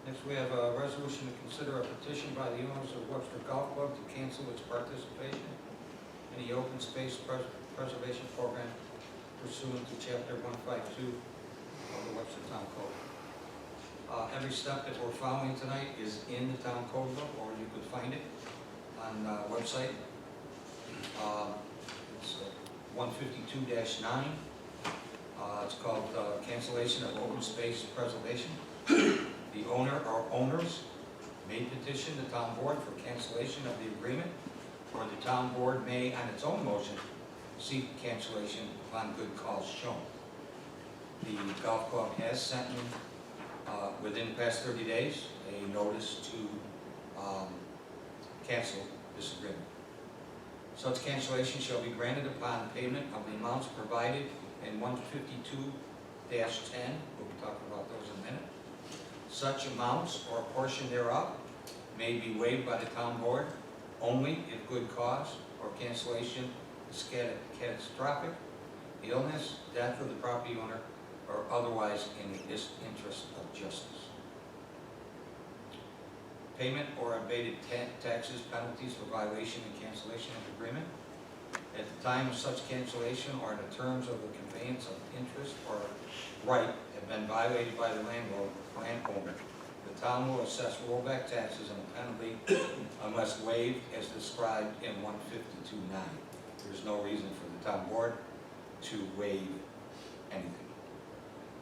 Next, we have a resolution to consider a petition by the owners of Webster Golf Club to cancel its participation in the open space preservation program pursuant to Chapter 152 of the Webster Town Code. Every step that we're following tonight is in the Town Code book, or you could find it on the website. It's 152-9. It's called cancellation of open space preservation. The owner or owners may petition the town board for cancellation of the agreement, or the town board may, on its own motion, seek cancellation upon good cause shown. The golf club has sent me, within the past 30 days, a notice to cancel this agreement. Such cancellation shall be granted upon payment of the amounts provided in 152-10. We'll be talking about those in a minute. Such amounts or a portion thereof may be waived by the town board only if good cause or cancellation is catastrophic, illness, death of the property owner, or otherwise in the interest of justice. Payment or abated taxes, penalties for violation and cancellation of agreement. At the time of such cancellation or in the terms of the conveyance of interest or right have been violated by the landowner, the town will assess rollback taxes and a penalty unless waived as described in 152-9. There's no reason for the town board to waive anything.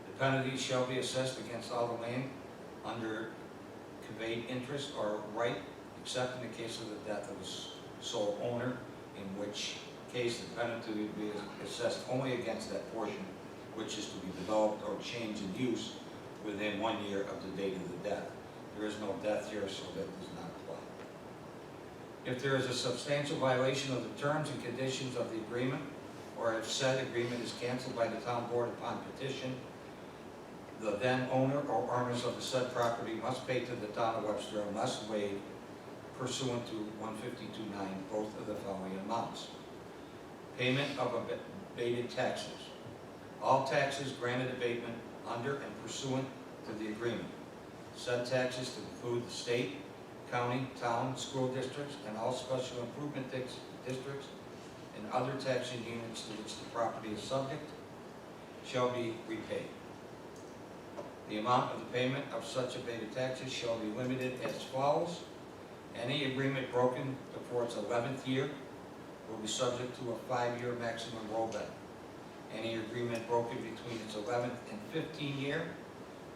The penalty shall be assessed against all the land under conveyed interest or right, except in the case of the death of the sole owner, in which case the penalty would be assessed only against that portion which is to be developed or changed in use within 1 year of the date of the death. There is no death here, so that does not apply. If there is a substantial violation of the terms and conditions of the agreement, or if said agreement is canceled by the town board upon petition, the then owner or owners of the said property must pay to the town of Webster unless waived pursuant to 152-9 both of the following amounts. Payment of abated taxes. All taxes granted abatement under and pursuant to the agreement. Said taxes to include the state, county, town, school districts, and all special improvement districts and other taxing units to which the property is subject shall be repaid. The amount of the payment of such abated taxes shall be limited as follows. Any agreement broken before its 11th year will be subject to a 5-year maximum rollback. Any agreement broken between its 11th and 15th year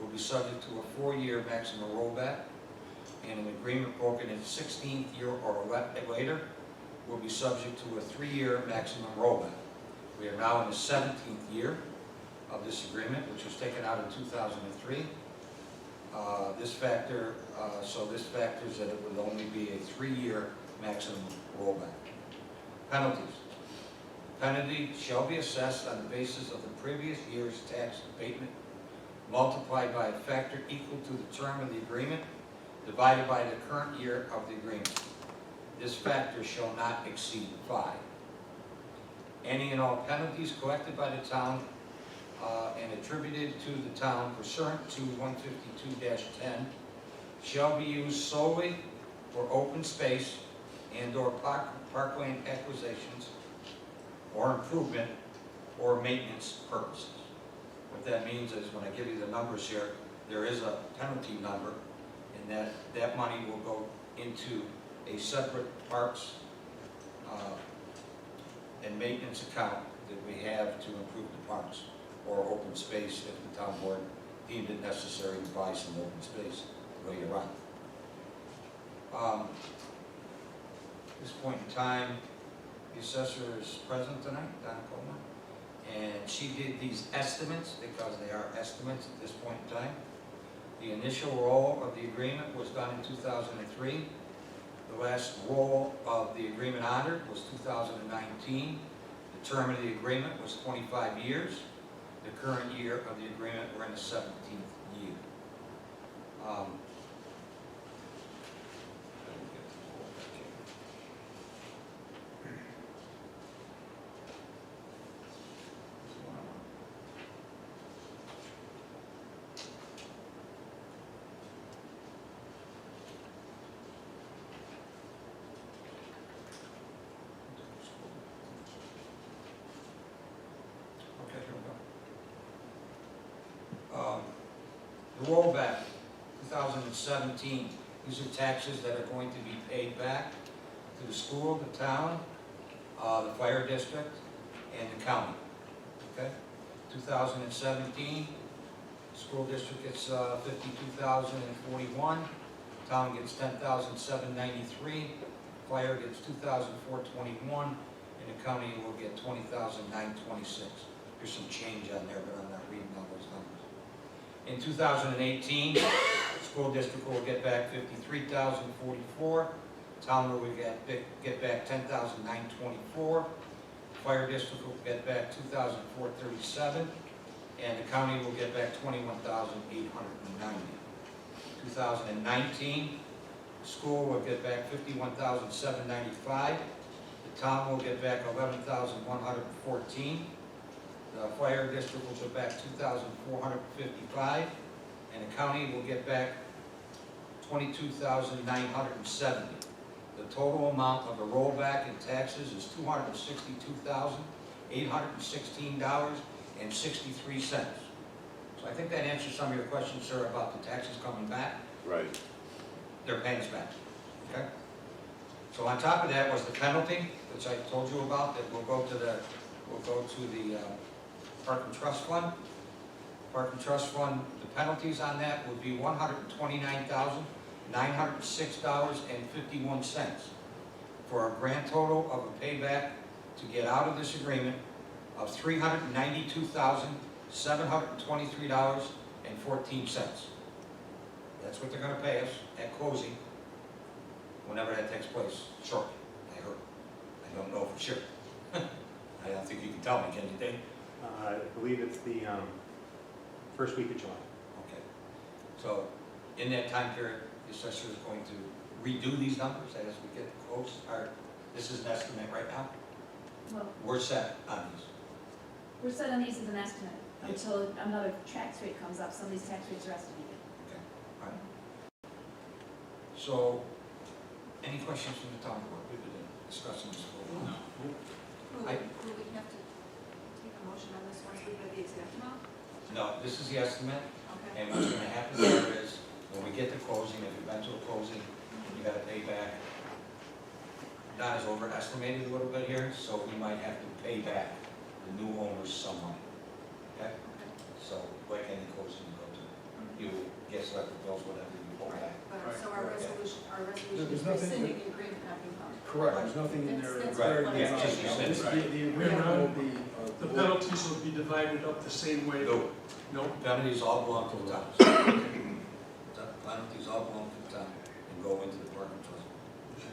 will be subject to a 4-year maximum rollback, and an agreement broken in its 16th year or later will be subject to a 3-year maximum rollback. We are now in the 17th year of this agreement, which was taken out in 2003. This factors that it would only be a 3-year maximum rollback. Penalties. Penalty shall be assessed on the basis of the previous year's tax abatement, multiplied by a factor equal to the term of the agreement, divided by the current year of the agreement. This factor shall not exceed 5. Any and all penalties collected by the town and attributed to the town pursuant to 152-10 shall be used solely for open space and or parkland acquisitions or improvement or maintenance purposes. What that means is, when I give you the numbers here, there is a penalty number, and that money will go into a separate parks and maintenance account that we have to improve the parks or open space if the town board deemed it necessary to buy some open space later on. At this point in time, the assessor is present tonight, Donna Coleman, and she did these estimates because they are estimates at this point in time. The initial roll of the agreement was done in 2003. The last roll of the agreement honored was 2019. The term of the agreement was 25 years. The current year of the agreement, we're in the 17th year. 2017. These are taxes that are going to be paid back to the school, the town, the fire district, and the county. Okay? 2017, school district gets 52,041, town gets 10,793, fire gets 2,421, and the county will get 20,926. There's some change on there, but I'm not reading all those numbers. In 2018, school district will get back 53,044, town will get back 10,924, fire district will get back 2,437, and the county will get back 21,890. 2019, school will get back 51,795, the town will get back 11,114, the fire district will get back 2,455, and the county will get back 22,970. The total amount of the rollback in taxes is $262,816.63. So I think that answers some of your questions, sir, about the taxes coming back. Right. They're paying us back, okay? So on top of that was the penalty, which I told you about, that will go to the Park and Trust Fund. Park and Trust Fund, the penalties on that would be $129,906.51 for a grand total of a payback to get out of this agreement of $392,723.14. That's what they're going to pay us at closing, whenever that takes place shortly, I heard. I don't know for sure. I don't think you can tell me, can you, Dave? I believe it's the first week of July. Okay. So in that time period, the assessor is going to redo these numbers as we get close. This is an estimate right now. Well, We're set on these. we're set on these as an estimate Yes. until another tax rate comes up. Some of these tax rates are estimated. Okay. All right. So, any questions from the town board? We've been discussing this for a while. Will we have to take a motion on this once we get the exact amount? No, this is the estimate, Okay. and what's going to happen there is, when we get to closing, if you've been to a closing, you got to pay back. Don has overestimated a little bit here, so we might have to pay back the new owners some money. Okay? So, like any closing you go to, you get selected bills, whatever you pull back. But so our resolution There's is nothing- rescinding the agreement, not being public. Correct, there's nothing in there. That's Right, what yeah, I'm just saying. rescind. This- The agreement will be. The penalties will be divided up the same way? No, No? penalties all belong to the town. Penalties all belong to the town and go into the park and trust.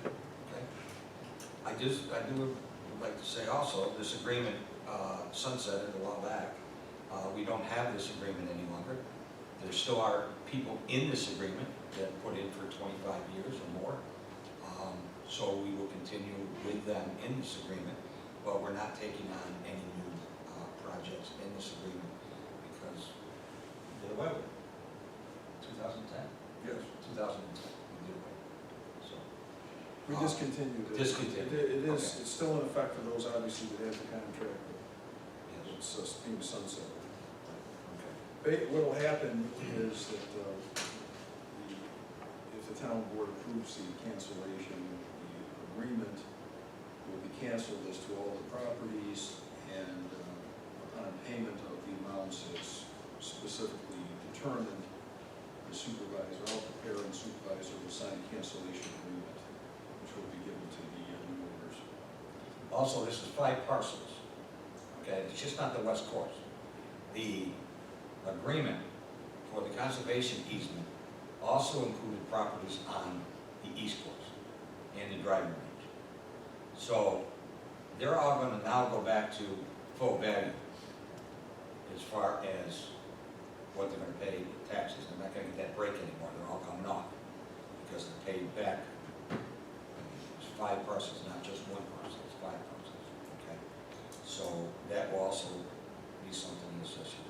Okay? I do would like to say also, this agreement sunsetted a while back. We don't have this agreement any longer. There still are people in this agreement that put in for 25 years or more. So we will continue with them in this agreement, but we're not taking on any new projects in this agreement because we did away with it. 2010? Yes. 2010, we did away with it. So, We discontinued it. Discontinued. It is, Okay. it's still in effect for those obviously that have the contract. yes. It's being sunset. Okay. What'll happen is that if the town board approves the cancellation, the agreement will be canceled as to all the properties, and upon payment of the amounts as specifically determined, the supervisor, I'll prepare and supervisor will sign a cancellation agreement, which will be given to the new owners. Also, this is 5 parcels. Okay, it's just not the west course. The agreement for the conservation easement also included properties on the east course and the driving range. So they're all going to now go back to full value as far as what they're going to pay taxes. They're not going to get that break anymore. They're all coming off because they're paid back. It's 5 parcels, not just 1 parcel. It's 5 parcels. Okay, so that will also be something the assessor